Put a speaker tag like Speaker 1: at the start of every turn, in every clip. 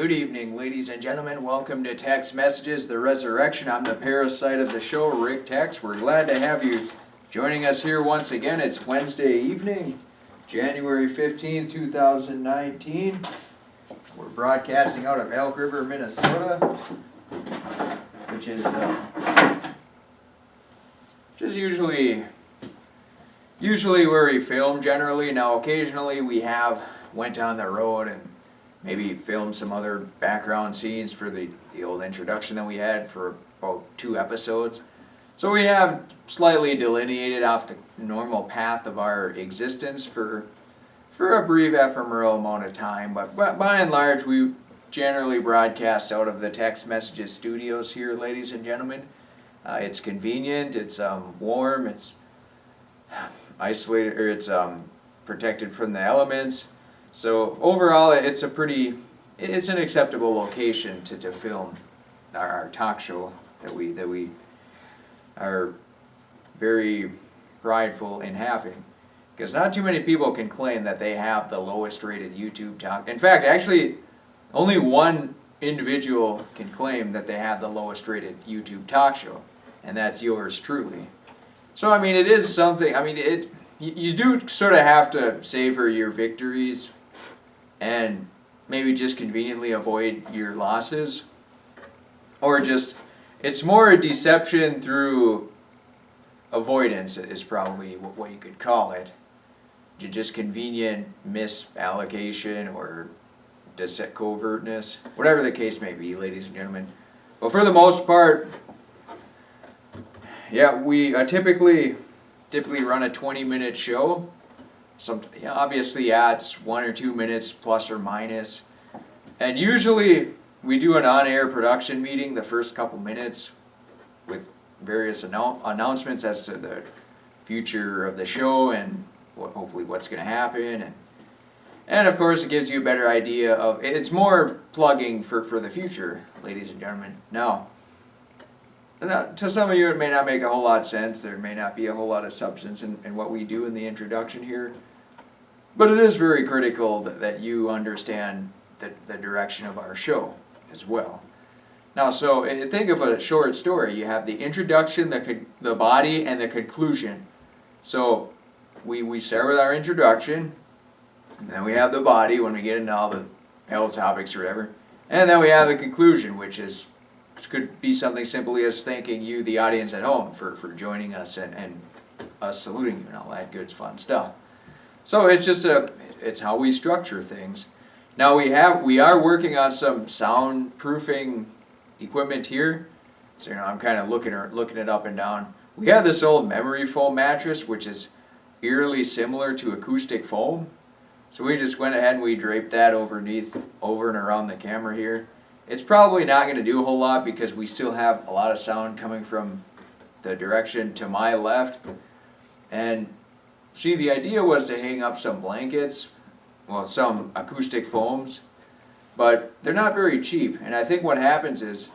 Speaker 1: Good evening, ladies and gentlemen. Welcome to Tex Messages, the Resurrection. I'm the parasite of the show, Rick Tex. We're glad to have you joining us here once again. It's Wednesday evening, January 15, 2019. We're broadcasting out of Elk River, Minnesota, which is usually where we film generally. Now, occasionally we went on the road and maybe filmed some other background scenes for the old introduction that we had for about 2 episodes. So we have slightly delineated off the normal path of our existence for a brief ephemeral amount of time. But by and large, we generally broadcast out of the Tex Messages studios here, ladies and gentlemen. It's convenient, it's warm, it's isolated, or it's protected from the elements. So overall, it's an acceptable location to film our talk show that we are very prideful in having, because not too many people can claim that they have the lowest rated YouTube talk. In fact, actually, only one individual can claim that they have the lowest rated YouTube talk show, and that's yours truly. So I mean, it is something. I mean, you do sort of have to savor your victories and maybe just conveniently avoid your losses. Or just, it's more a deception through avoidance is probably what you could call it. Just convenient misallocation or covertness, whatever the case may be, ladies and gentlemen. But for the most part, yeah, we typically run a 20-minute show. Obviously, it's 1 or 2 minutes plus or minus. And usually we do an on-air production meeting the first couple minutes with various announcements as to the future of the show and hopefully what's going to happen. And of course, it gives you a better idea of, it's more plugging for the future, ladies and gentlemen. Now, to some of you, it may not make a whole lot of sense. There may not be a whole lot of substance in what we do in the introduction here. But it is very critical that you understand the direction of our show as well. Now, so think of a short story. You have the introduction, the body, and the conclusion. So we start with our introduction, and then we have the body when we get into all the hell topics or whatever. And then we have the conclusion, which could be something simply as thanking you, the audience at home, for joining us and us saluting you and all that good fun stuff. So it's how we structure things. Now we are working on some soundproofing equipment here. So I'm kind of looking it up and down. We have this old memory foam mattress, which is eerily similar to acoustic foam. So we just went ahead and we draped that over and around the camera here. It's probably not going to do a whole lot because we still have a lot of sound coming from the direction to my left. And see, the idea was to hang up some blankets, well, some acoustic foams, but they're not very cheap. And I think what happens is,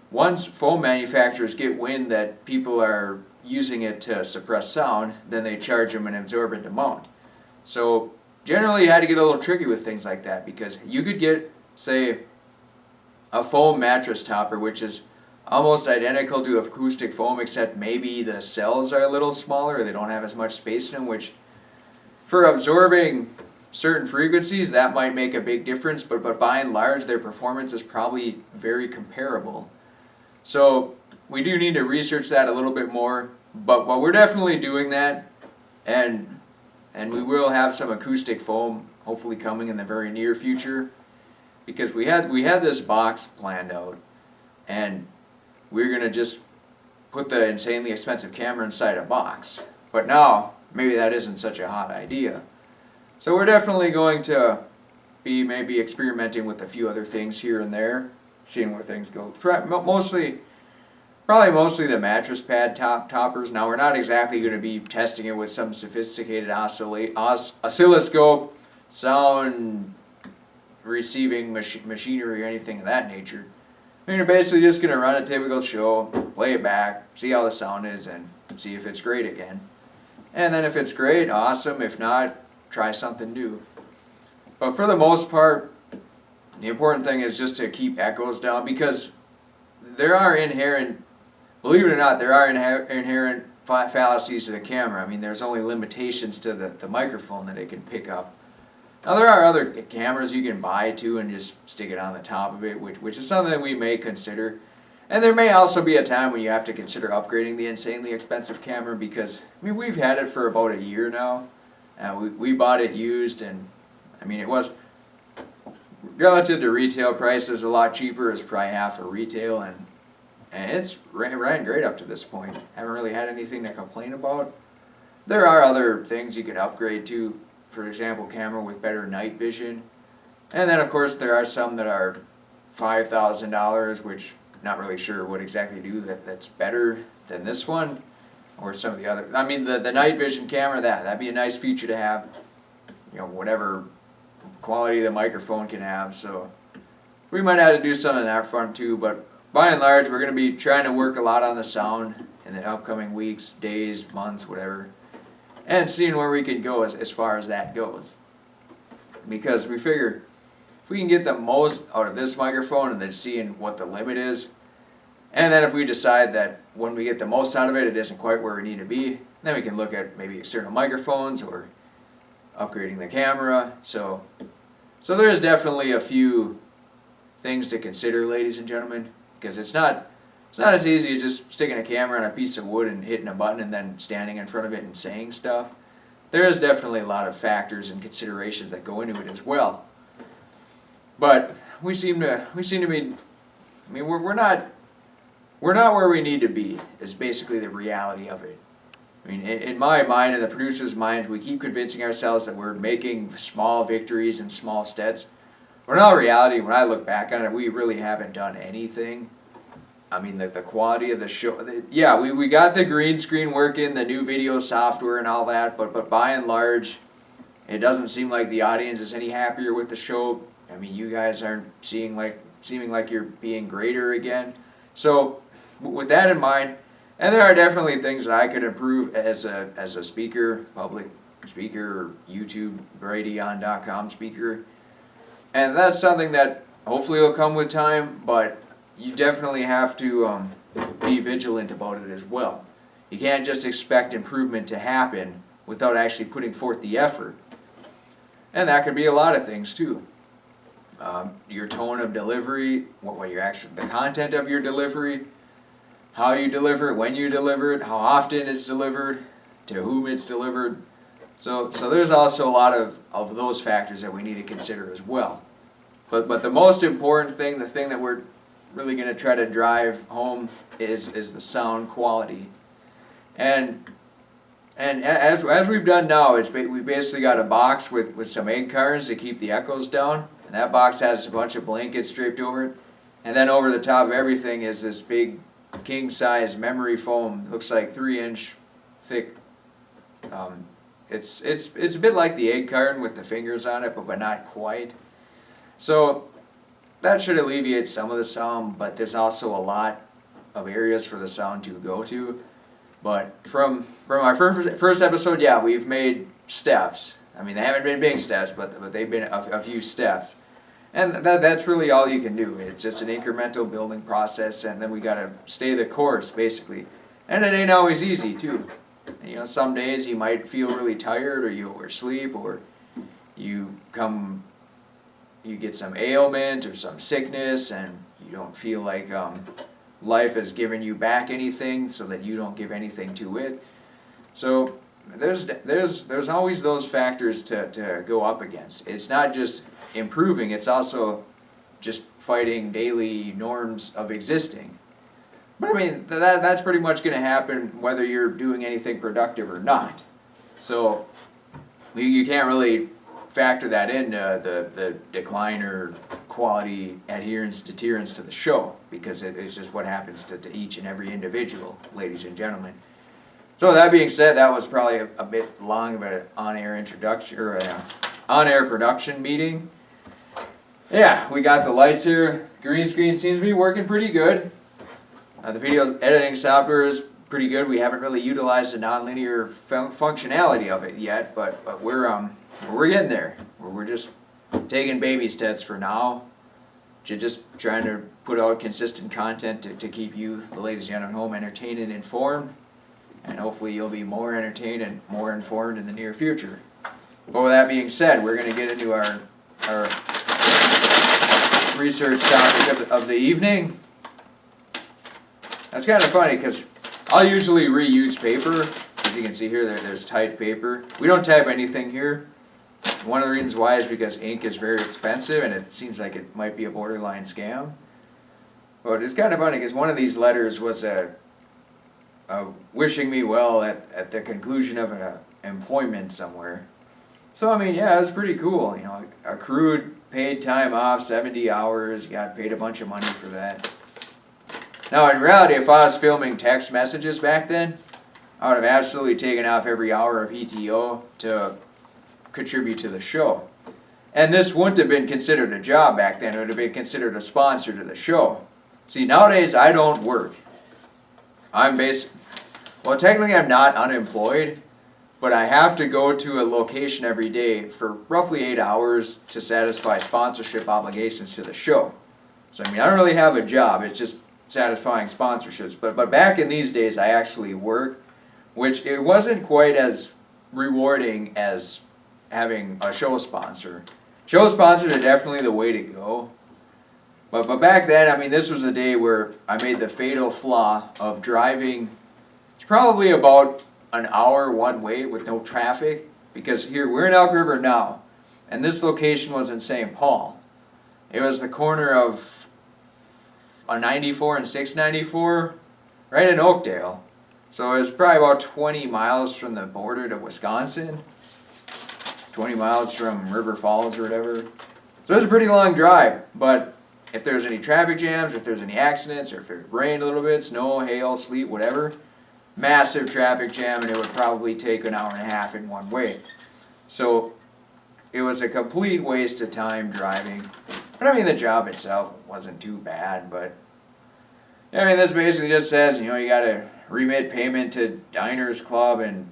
Speaker 1: once foam manufacturers get wind that people are using it to suppress sound, then they charge them an absorbent amount. So generally you had to get a little tricky with things like that, because you could get, say, a foam mattress topper, which is almost identical to acoustic foam, except maybe the cells are a little smaller, they don't have as much space in them, which for absorbing certain frequencies, that might make a big difference, but by and large, their performance is probably very comparable. So we do need to research that a little bit more, but we're definitely doing that, and we will have some acoustic foam hopefully coming in the very near future, because we had this box planned out, and we're going to just put the insanely expensive camera inside a box. But now, maybe that isn't such a hot idea. So we're definitely going to be maybe experimenting with a few other things here and there, seeing where things go. Probably mostly the mattress pad toppers. Now, we're not exactly going to be testing it with some sophisticated oscilloscope, sound receiving machinery or anything of that nature. I mean, you're basically just going to run a typical show, play it back, see how the sound is, and see if it's great again. And then if it's great, awesome. If not, try something new. But for the most part, the important thing is just to keep echoes down, because there are inherent, believe it or not, there are inherent fallacies to the camera. I mean, there's only limitations to the microphone that it can pick up. Now there are other cameras you can buy too and just stick it on the top of it, which is something that we may consider. And there may also be a time when you have to consider upgrading the insanely expensive camera, because I mean, we've had it for about a year now. We bought it used, and I mean, it was relative to retail prices a lot cheaper. It's probably half of retail, and it's ran great up to this point. Haven't really had anything to complain about. There are other things you could upgrade to. For example, camera with better night vision. And then of course there are some that are $5,000, which not really sure what exactly do that's better than this one, or some of the other. I mean, the night vision camera, that'd be a nice feature to have, you know, whatever quality the microphone can have. So we might have to do something on that front too, but by and large we're going to be trying to work a lot on the sound in the upcoming weeks, days, months, whatever, and seeing where we can go as far as that goes. Because we figure if we can get the most out of this microphone, and then seeing what the limit is, and then if we decide that when we get the most out of it, it isn't quite where we need to be, then we can look at maybe external microphones or upgrading the camera. So there's definitely a few things to consider, ladies and gentlemen, because it's not as easy as just sticking a camera on a piece of wood and hitting a button and then standing in front of it and saying stuff. There is definitely a lot of factors and considerations that go into it as well. But we seem to be, I mean, we're not where we need to be, is basically the reality of it. I mean, in my mind and the producer's minds, we keep convincing ourselves that we're making small victories and small steps. But in all reality, when I look back on it, we really haven't done anything. I mean, the quality of the show, yeah, we got the green screen working, the new video software and all that, but by and large, it doesn't seem like the audience is any happier with the show. I mean, you guys aren't seeming like you're being greater again. So with that in mind, and there are definitely things that I could improve as a speaker, public speaker, YouTube, BradyOn.com speaker. And that's something that hopefully will come with time, but you definitely have to be vigilant about it as well. You can't just expect improvement to happen without actually putting forth the effort. And that could be a lot of things too. Your tone of delivery, the content of your delivery, how you deliver it, when you deliver it, how often it's delivered, to whom it's delivered. So there's also a lot of those factors that we need to consider as well. But the most important thing, the thing that we're really going to try to drive home is the sound quality. And as we've done now, we basically got a box with some egg cartons to keep the echoes down. And that box has a bunch of blankets draped over it. And then over the top of everything is this big king-size memory foam. It looks like 3-inch thick. It's a bit like the egg carton with the fingers on it, but not quite. So that should alleviate some of the sound, but there's also a lot of areas for the sound to go to. But from our first episode, yeah, we've made steps. I mean, they haven't been big steps, but they've been a few steps. And that's really all you can do. It's just an incremental building process, and then we got to stay the course, basically. And it ain't always easy, too. You know, some days you might feel really tired, or you oversleep, or you get some ailment or some sickness, and you don't feel like life has given you back anything, so that you don't give anything to it. So there's always those factors to go up against. It's not just improving, it's also just fighting daily norms of existing. But I mean, that's pretty much going to happen whether you're doing anything productive or not. So you can't really factor that into the decline or quality deterrence to the show, because it's just what happens to each and every individual, ladies and gentlemen. So that being said, that was probably a bit long of an on-air introduction, or an on-air production meeting. Yeah, we got the lights here. Green screen seems to be working pretty good. The video editing software is pretty good. We haven't really utilized the nonlinear functionality of it yet, but we're getting there. We're just taking baby steps for now. just trying to put out consistent content to keep you, the ladies and gentlemen at home, entertained and informed. And hopefully you'll be more entertained and more informed in the near future. But with that being said, we're going to get into our research topic of the evening. That's kind of funny because I'll usually reuse paper. As you can see here, there's typed paper. We don't type anything here. One of the reasons why is because ink is very expensive and it seems like it might be a borderline scam. But it's kind of funny because one of these letters was wishing me well at the conclusion of an employment somewhere. So I mean, yeah, it was pretty cool. You know, accrued paid time off, 70 hours. You got paid a bunch of money for that. Now in reality, if I was filming text messages back then, I would have absolutely taken off every hour of PTO to contribute to the show. And this wouldn't have been considered a job back then. It would have been considered a sponsor to the show. See, nowadays I don't work. Well, technically I'm not unemployed, but I have to go to a location every day for roughly 8 hours to satisfy sponsorship obligations to the show. So I mean, I don't really have a job, it's just satisfying sponsorships. But back in these days I actually work, which it wasn't quite as rewarding as having a show sponsor. Show sponsors are definitely the way to go. But back then, I mean, this was a day where I made the fatal flaw of driving. It's probably about an hour one way with no traffic, because here we're in Elk River now, and this location was in St. Paul. It was the corner of a 94 and 694, right in Oakdale. So it was probably about 20 miles from the border to Wisconsin, 20 miles from River Falls or whatever. So it was a pretty long drive, but if there's any traffic jams, if there's any accidents, or if it rained a little bit, snow, hail, sleet, whatever, massive traffic jam, and it would probably take an hour and a half in one way. So it was a complete waste of time driving. But I mean, the job itself wasn't too bad, but I mean, this basically just says, you know, you gotta remit payment to Diners Club and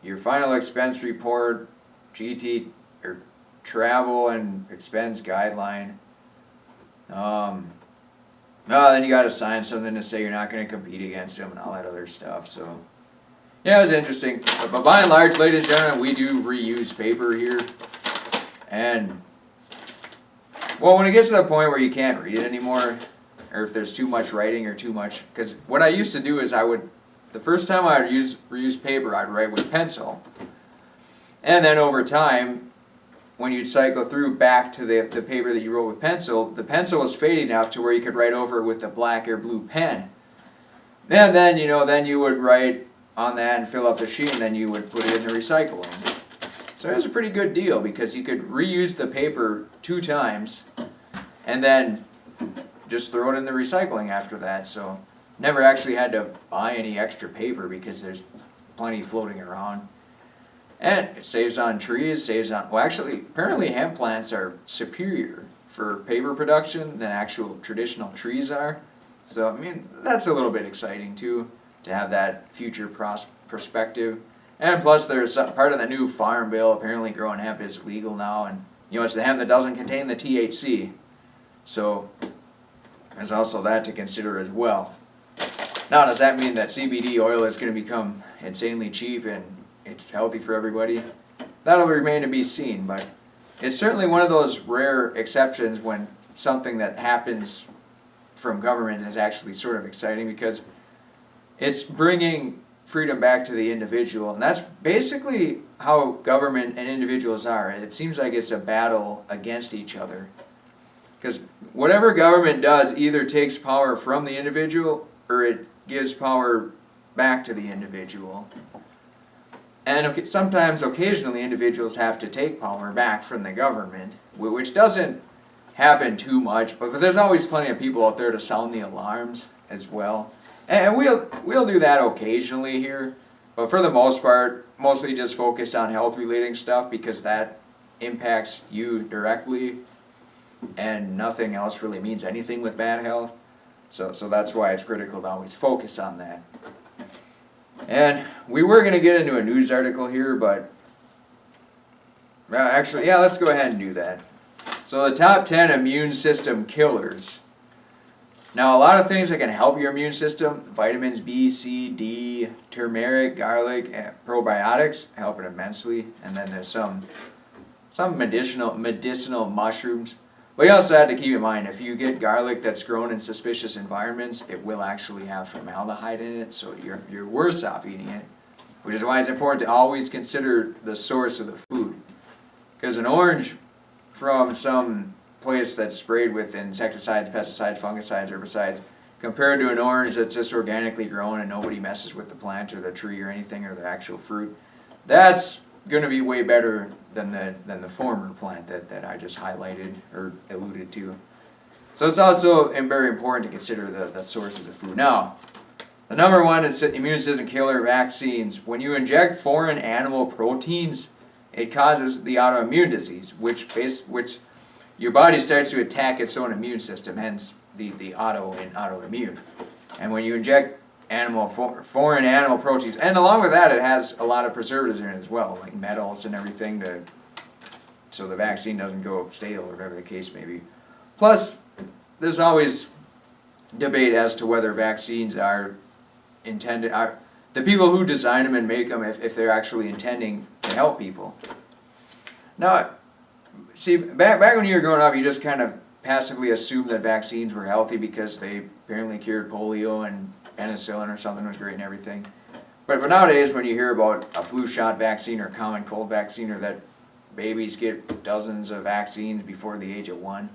Speaker 1: your final expense report, GT or travel and expense guideline. Then you gotta sign something to say you're not gonna compete against them and all that other stuff. So yeah, it was interesting. But by and large, ladies and gentlemen, we do reuse paper here. And well, when it gets to the point where you can't read it anymore, or if there's too much writing or too much, because what I used to do is the first time I would reuse paper, I'd write with pencil. And then over time, when you'd cycle through back to the paper that you wrote with pencil, the pencil was fading enough to where you could write over it with a black or blue pen. And then, you know, then you would write on that and fill up the sheet, and then you would put it in the recycling. So it was a pretty good deal because you could reuse the paper 2 times and then just throw it in the recycling after that. So never actually had to buy any extra paper because there's plenty floating around. And it saves on trees, well actually, apparently hemp plants are superior for paper production than actual traditional trees are. So, I mean, that's a little bit exciting too, to have that future perspective. And plus there's part of the new farm bill, apparently growing hemp is legal now, and you know, it's the hemp that doesn't contain the THC. So, there's also that to consider as well. Now, does that mean that CBD oil is going to become insanely cheap and it's healthy for everybody? That'll remain to be seen, but it's certainly one of those rare exceptions when something that happens from government is actually sort of exciting, because it's bringing freedom back to the individual, and that's basically how government and individuals are. It seems like it's a battle against each other, because whatever government does either takes power from the individual or it gives power back to the individual. And sometimes, occasionally, individuals have to take power back from the government, which doesn't happen too much, but there's always plenty of people out there to sound the alarms as well. And we'll do that occasionally here, but for the most part, mostly just focused on health-related stuff, because that impacts you directly, and nothing else really means anything with bad health. So that's why it's critical to always focus on that. And we were going to get into a news article here, but actually, yeah, let's go ahead and do that. So the top 10 immune system killers. Now, a lot of things that can help your immune system, vitamins B, C, D, turmeric, garlic, and probiotics help it immensely. And then there's some medicinal mushrooms. But you also have to keep in mind, if you get garlic that's grown in suspicious environments, it will actually have formaldehyde in it, so you're worse off eating it. Which is why it's important to always consider the source of the food. Because an orange from some place that's sprayed with insecticides, pesticides, fungicides, herbicides, compared to an orange that's just organically grown and nobody messes with the plant or the tree or anything or the actual fruit, that's going to be way better than the former plant that I just highlighted or alluded to. So it's also very important to consider the sources of food. Now, the number one is immune system killer, vaccines. When you inject foreign animal proteins, it causes the autoimmune disease, which your body starts to attack its own immune system, hence the auto and autoimmune. And when you inject foreign animal proteins, and along with that, it has a lot of preservatives in it as well, like metals and everything, so the vaccine doesn't go stale or whatever the case may be. Plus, there's always debate as to whether vaccines are the people who design them and make them, if they're actually intending to help people. Now, see, back when you were growing up, you just kind of passively assumed that vaccines were healthy because they apparently cured polio and penicillin or something was great and everything. But nowadays, when you hear about a flu shot vaccine or common cold vaccine, or that babies get dozens of vaccines before the age of 1,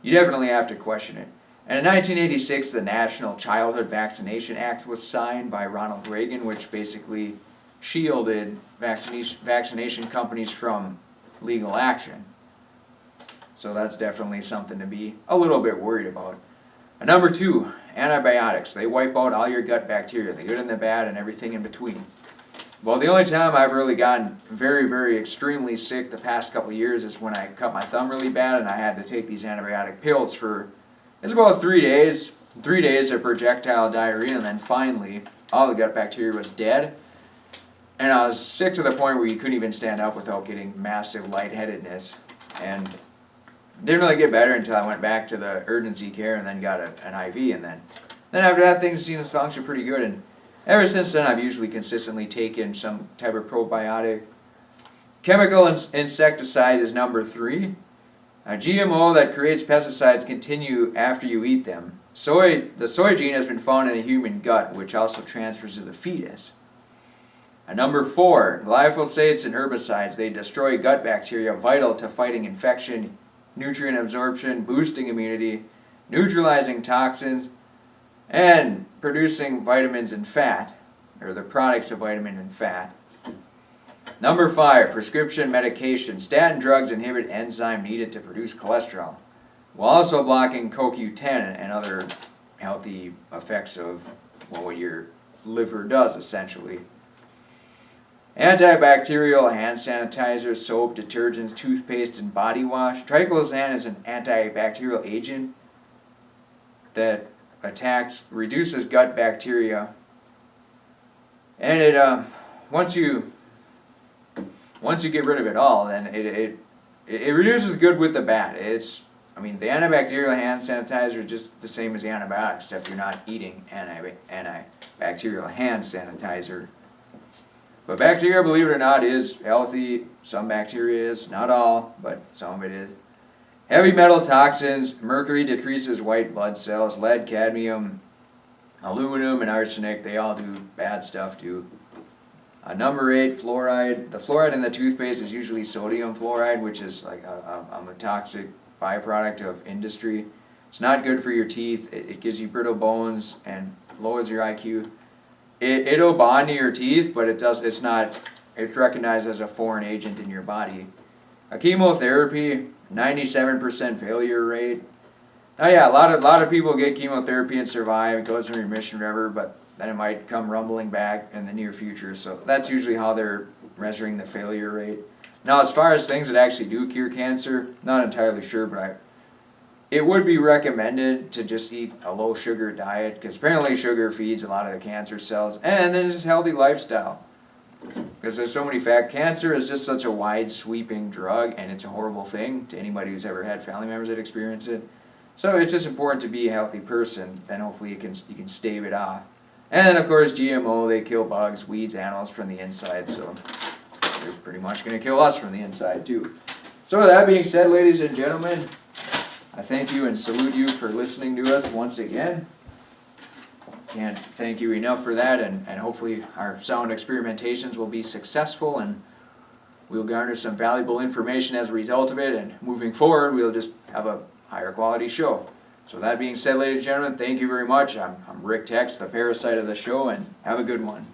Speaker 1: you definitely have to question it. And in 1986, the National Childhood Vaccination Act was signed by Ronald Reagan, which basically shielded vaccination companies from legal action. So that's definitely something to be a little bit worried about. And number 2, antibiotics. They wipe out all your gut bacteria, the good and the bad and everything in between. Well, the only time I've really gotten very, very extremely sick the past couple of years is when I cut my thumb really bad and I had to take these antibiotic pills for, it's about 3 days. 3 days of projectile diarrhea, and then finally all the gut bacteria was dead. And I was sick to the point where you couldn't even stand up without getting massive lightheadedness. And didn't really get better until I went back to the urgency care and then got an IV, and then after that things seemed to function pretty good, and ever since then I've usually consistently taken some type of probiotic. Chemical insecticide is number 3. A GMO that creates pesticides continue after you eat them. The soy gene has been found in the human gut, which also transfers to the fetus. Number 4, glyphosates and herbicides. They destroy gut bacteria, vital to fighting infection, nutrient absorption, boosting immunity, neutralizing toxins, and producing vitamins and fat, or the products of vitamin and fat. Number 5, prescription medication. Statin drugs inhibit enzyme needed to produce cholesterol, while also blocking CoQ10 and other healthy effects of what your liver does, essentially. Antibacterial hand sanitizer, soap, detergents, toothpaste, and body wash. Triclosan is an antibacterial agent that reduces gut bacteria, and it once you get rid of it all, then it reduces the good with the bad. The antibacterial hand sanitizer is just the same as the antibiotics, except you're not eating antibacterial hand sanitizer. But bacteria, believe it or not, is healthy. Some bacteria is, not all, but some of it is. Heavy metal toxins. Mercury decreases white blood cells. Lead, cadmium, aluminum, and arsenic, they all do bad stuff too. Number 8, fluoride. The fluoride in the toothpaste is usually sodium fluoride, which is like a toxic byproduct of industry. It's not good for your teeth. It gives you brittle bones and lowers your IQ. It'll bond to your teeth, but it's recognized as a foreign agent in your body. A chemotherapy, 97% failure rate. Now yeah, a lot of people get chemotherapy and survive, it goes in remission or whatever, but then it might come rumbling back in the near future. So that's usually how they're measuring the failure rate. Now as far as things that actually do cure cancer, not entirely sure, but it would be recommended to just eat a low sugar diet, because apparently sugar feeds a lot of the cancer cells, and then just healthy lifestyle. because there's so many facts. Cancer is just such a wide sweeping drug, and it's a horrible thing to anybody who's ever had family members that experience it. So it's just important to be a healthy person, then hopefully you can stave it off. And then of course GMO, they kill bugs, weeds, animals from the inside, so they're pretty much going to kill us from the inside too. So with that being said, ladies and gentlemen, I thank you and salute you for listening to us once again. Can't thank you enough for that, and hopefully our sound experimentations will be successful and we'll garner some valuable information as a result of it, and moving forward we'll just have a higher quality show. So that being said, ladies and gentlemen, thank you very much. I'm Rick Tex, the parasite of the show, and have a good one.